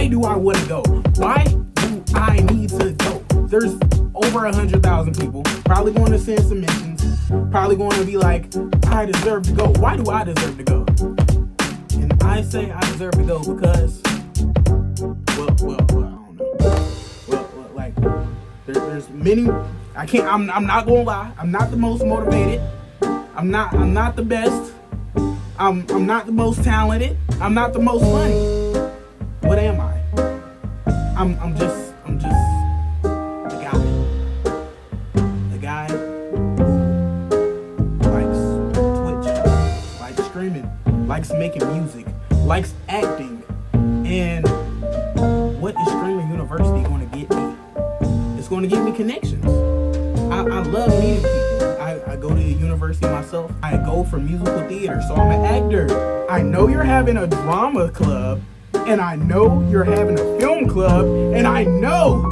why do I want to go? Why do I need to go? There's over 100,000 people probably going to send submissions, probably going to be like, I deserve to go. Why do I deserve to go? And I say I deserve to go because, well, I don't know. Well, like, there's many. I'm not gonna lie. I'm not the most motivated. I'm not the best. I'm not the most talented. I'm not the most funny. What am I? I'm just a guy who likes Twitch, likes streaming, likes making music, likes acting. And what is Streamer University going to get me? It's going to give me connections. I love meeting people. I go to the university myself. I go for musical theater, so I'm an actor. I know you're having a drama club, and I know you're having a film club, and I know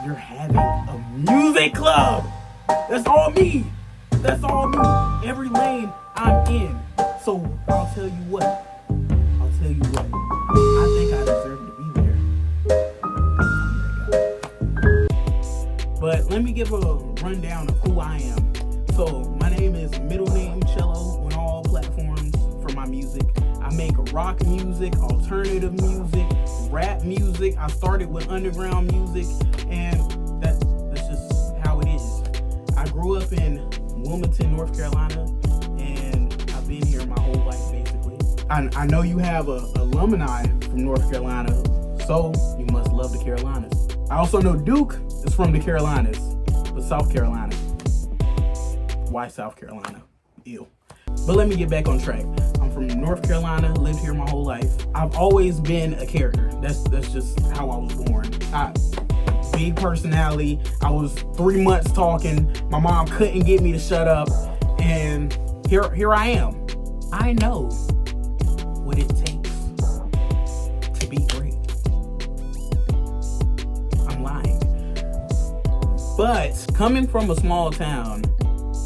you're having a music club. That's all me. That's all me. Every lane I'm in. So I'll tell you what. I think I deserve to be there. But let me give a rundown of who I am. So my name is middle name Cello on all platforms for my music. I make rock music, alternative music, rap music. I started with underground music, and that's just how it is. I grew up in Wilmington, North Carolina, and I've been here my whole life basically. I know you have alumni from North Carolina, so you must love the Carolinas. I also know Duke is from the Carolinas, but South Carolina. Why South Carolina? Ew. But let me get back on track. I'm from North Carolina, lived here my whole life. I've always been a character. That's just how I was born. Big personality. I was 3 months talking. My mom couldn't get me to shut up. And here I am. I know what it takes to be great. I'm lying. But coming from a small town,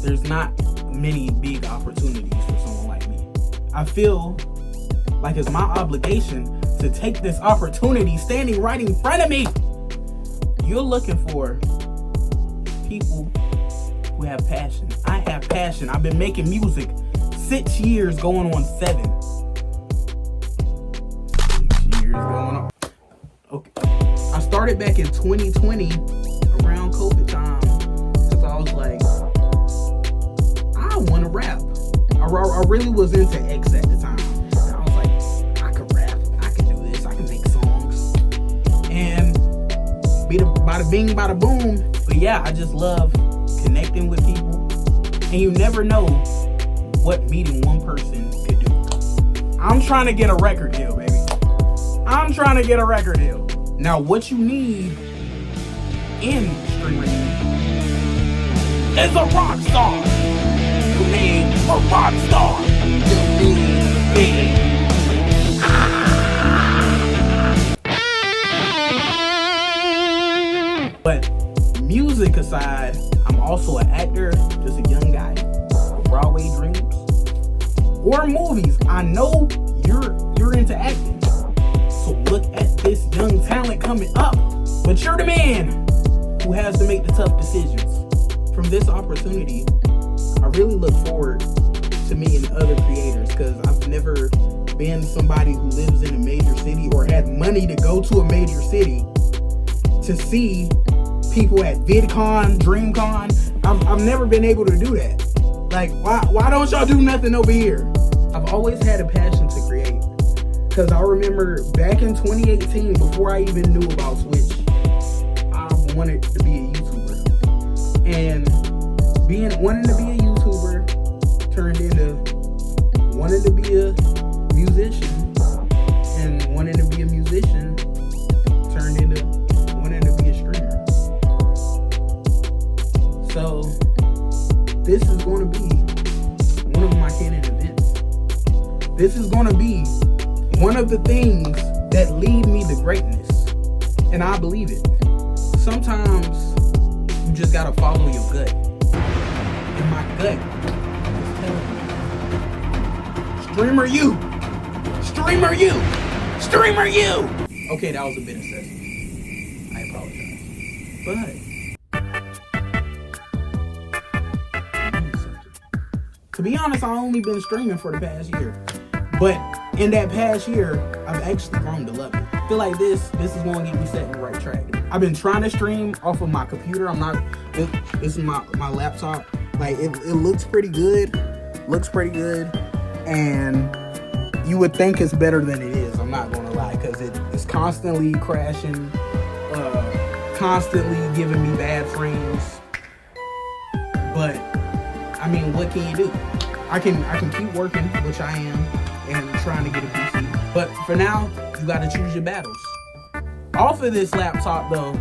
there's not many big opportunities for someone like me. I feel like it's my obligation to take this opportunity standing right in front of me. You're looking for people who have passion. I have passion. I've been making music 6 years going on 7. 6 years going on. Okay. I started back in 2020 around COVID time because I was like, I want to rap. I really was into X at the time. And I was like, I could rap, I can do this, I can make songs. And bada bing, bada boom. But yeah, I just love connecting with people. And you never know what meeting one person could do. I'm trying to get a record deal, baby. I'm trying to get a record deal. Now, what you need in streaming is a rock star. You need a rock star. You need me. But music aside, I'm also an actor, just a young guy with Broadway dreams or movies. I know you're into acting, so look at this young talent coming up. But you're the man who has to make the tough decisions. From this opportunity, I really look forward to meeting other creators because I've never been somebody who lives in a major city or had money to go to a major city to see people at VidCon, DreamCon. I've never been able to do that. Like, why don't y'all do nothing over here? I've always had a passion to create because I remember back in 2018, before I even knew about Twitch, I wanted to be a YouTuber. And wanting to be a YouTuber turned into wanting to be a musician, and wanting to be a musician turned into wanting to be a streamer. So this is going to be one of my canon events. This is going to be one of the things that lead me to greatness, and I believe it. Sometimes you just gotta follow your gut. And my gut is telling me, streamer you, streamer you, streamer you. Okay, that was a bit excessive. I apologize. But to be honest, I've only been streaming for the past year. But in that past year, I've actually grown to love it. I feel like this is going to get me set in the right track. I've been trying to stream off of my computer. This is my laptop. Like, it looks pretty good. And you would think it's better than it is. I'm not going to lie, because it's constantly crashing, constantly giving me bad frames. But I mean, what can you do? I can keep working, which I am, and trying to get a PC. But for now, you got to choose your battles. Off of this laptop, though,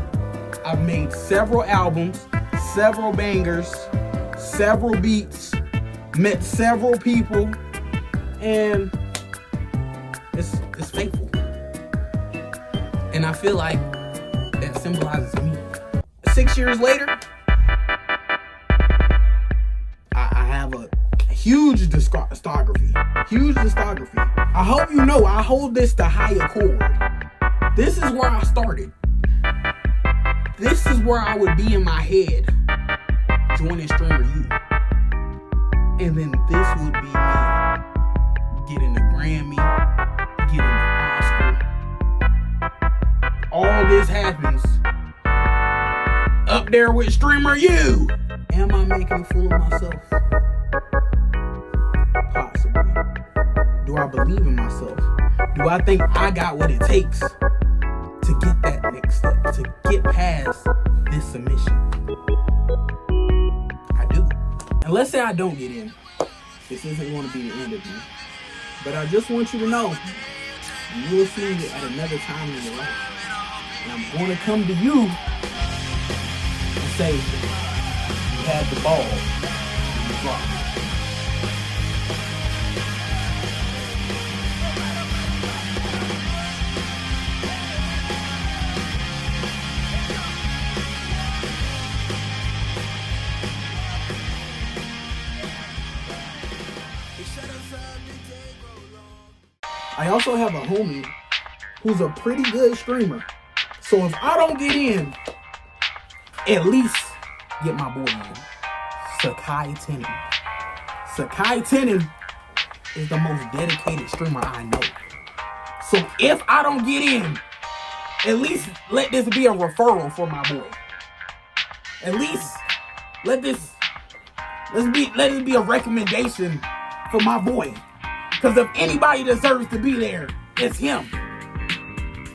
I've made several albums, several bangers, several beats, met several people, and it's faithful. And I feel like that symbolizes me. 6 years later, I have a huge discography. I hope you know I hold this to high accord. This is where I started. This is where I would be in my head joining Streamer U. And then this would be me getting the Grammy, getting the Oscar. All this happens up there with Streamer U. Am I making a fool of myself? Possibly. Do I believe in myself? Do I think I got what it takes to get that next step, to get past this submission? I do. And let's say I don't get in. This isn't going to be the end of me. But I just want you to know, you will see me at another time in your life. And I'm going to come to you and say, you had the ball, you dropped. I also have a homie who's a pretty good streamer. So if I don't get in, at least get my boy in. Kaicenat. Kaicenat is the most dedicated streamer I know. So if I don't get in, at least let this be a referral for my boy. At least let this be a recommendation for my boy. Because if anybody deserves to be there, it's him.